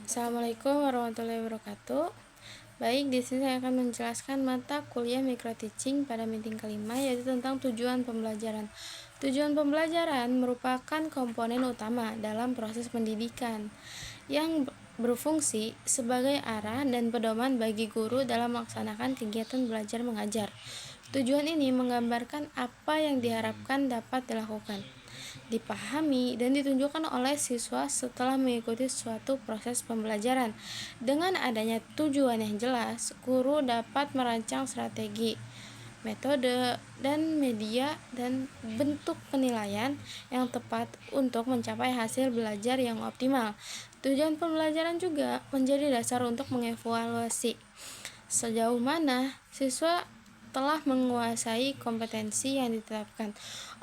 Assalamualaikum warahmatullahi wabarakatuh. Baik, di sini saya akan menjelaskan mata kuliah micro teaching pada meeting kelima, yaitu tentang tujuan pembelajaran. Tujuan pembelajaran merupakan komponen utama dalam proses pendidikan yang berfungsi sebagai arah dan pedoman bagi guru dalam melaksanakan kegiatan belajar mengajar. Tujuan ini menggambarkan apa yang diharapkan dapat dilakukan, dipahami, dan ditunjukkan oleh siswa setelah mengikuti suatu proses pembelajaran. Dengan adanya tujuan yang jelas, guru dapat merancang strategi, metode, dan media dan bentuk penilaian yang tepat untuk mencapai hasil belajar yang optimal. Tujuan pembelajaran juga menjadi dasar untuk mengevaluasi sejauh mana siswa telah menguasai kompetensi yang ditetapkan.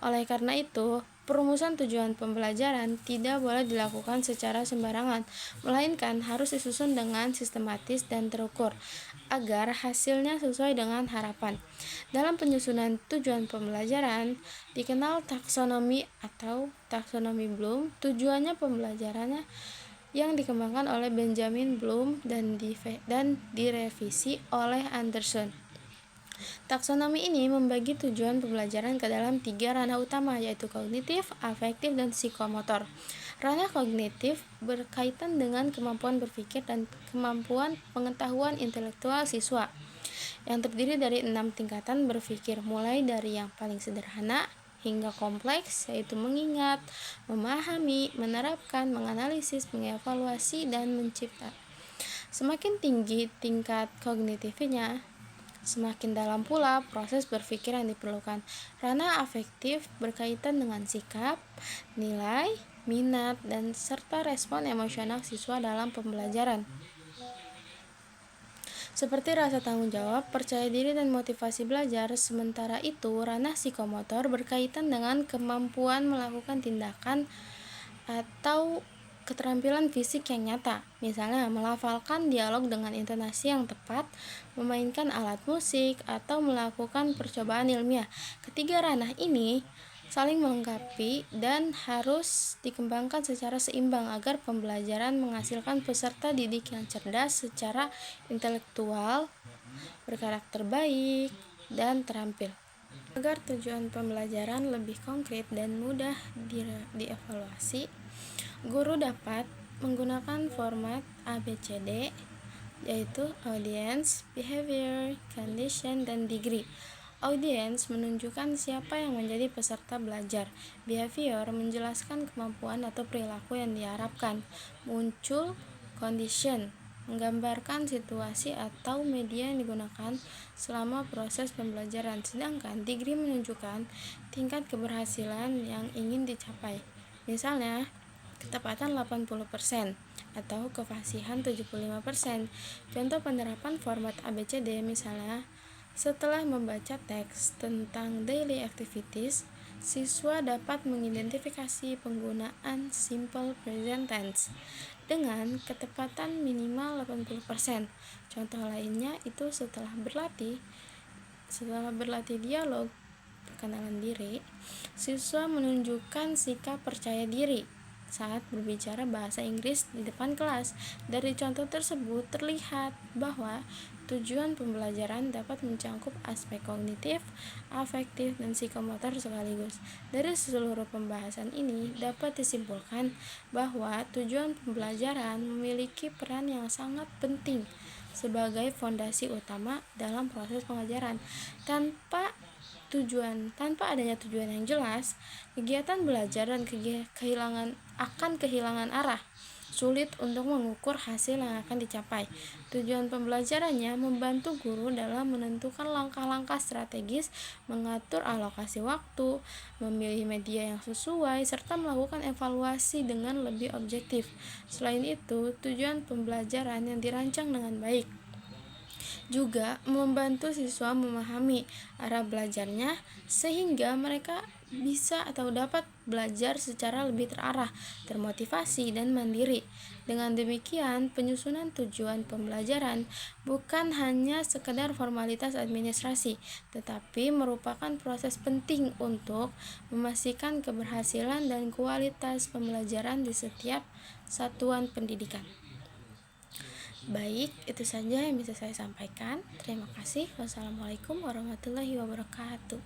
Oleh karena itu, perumusan tujuan pembelajaran tidak boleh dilakukan secara sembarangan, melainkan harus disusun dengan sistematis dan terukur agar hasilnya sesuai dengan harapan. Dalam penyusunan tujuan pembelajaran, dikenal taksonomi atau taksonomi Bloom. Tujuannya pembelajarannya yang dikembangkan oleh Benjamin Bloom dan direvisi oleh Anderson. Taksonomi ini membagi tujuan pembelajaran ke dalam 3 ranah utama, yaitu kognitif, afektif, dan psikomotor. Ranah kognitif berkaitan dengan kemampuan berpikir dan kemampuan pengetahuan intelektual siswa, yang terdiri dari 6 tingkatan berpikir, mulai dari yang paling sederhana hingga kompleks, yaitu mengingat, memahami, menerapkan, menganalisis, mengevaluasi, dan mencipta. Semakin tinggi tingkat kognitifnya, semakin dalam pula proses berpikir yang diperlukan. Ranah afektif berkaitan dengan sikap, nilai, minat, dan serta respon emosional siswa dalam pembelajaran, seperti rasa tanggung jawab, percaya diri, dan motivasi belajar. Sementara itu, ranah psikomotor berkaitan dengan kemampuan melakukan tindakan atau keterampilan fisik yang nyata, misalnya melafalkan dialog dengan intonasi yang tepat, memainkan alat musik, atau melakukan percobaan ilmiah. Ketiga ranah ini saling melengkapi dan harus dikembangkan secara seimbang agar pembelajaran menghasilkan peserta didik yang cerdas secara intelektual, berkarakter baik, dan terampil. Agar tujuan pembelajaran lebih konkret dan mudah dievaluasi, guru dapat menggunakan format ABCD, yaitu audience, behavior, condition, dan degree. Audience menunjukkan siapa yang menjadi peserta belajar. Behavior menjelaskan kemampuan atau perilaku yang diharapkan. Muncul condition menggambarkan situasi atau media yang digunakan selama proses pembelajaran, sedangkan degree menunjukkan tingkat keberhasilan yang ingin dicapai. Misalnya, ketepatan 80% atau kefasihan 75%. Contoh penerapan format ABCD misalnya, setelah membaca teks tentang daily activities, siswa dapat mengidentifikasi penggunaan simple present tense dengan ketepatan minimal 80%. Contoh lainnya itu setelah berlatih dialog perkenalan diri, siswa menunjukkan sikap percaya diri saat berbicara bahasa Inggris di depan kelas. Dari contoh tersebut terlihat bahwa tujuan pembelajaran dapat mencakup aspek kognitif, afektif, dan psikomotor sekaligus. Dari seluruh pembahasan ini dapat disimpulkan bahwa tujuan pembelajaran memiliki peran yang sangat penting sebagai fondasi utama dalam proses pengajaran. Tanpa adanya tujuan yang jelas, kegiatan belajar dan kehilangan arah. Sulit untuk mengukur hasil yang akan dicapai. Tujuan pembelajarannya membantu guru dalam menentukan langkah-langkah strategis, mengatur alokasi waktu, memilih media yang sesuai, serta melakukan evaluasi dengan lebih objektif. Selain itu, tujuan pembelajaran yang dirancang dengan baik juga membantu siswa memahami arah belajarnya sehingga mereka bisa atau dapat belajar secara lebih terarah, termotivasi, dan mandiri. Dengan demikian, penyusunan tujuan pembelajaran bukan hanya sekedar formalitas administrasi, tetapi merupakan proses penting untuk memastikan keberhasilan dan kualitas pembelajaran di setiap satuan pendidikan. Baik, itu saja yang bisa saya sampaikan. Terima kasih. Wassalamualaikum warahmatullahi wabarakatuh.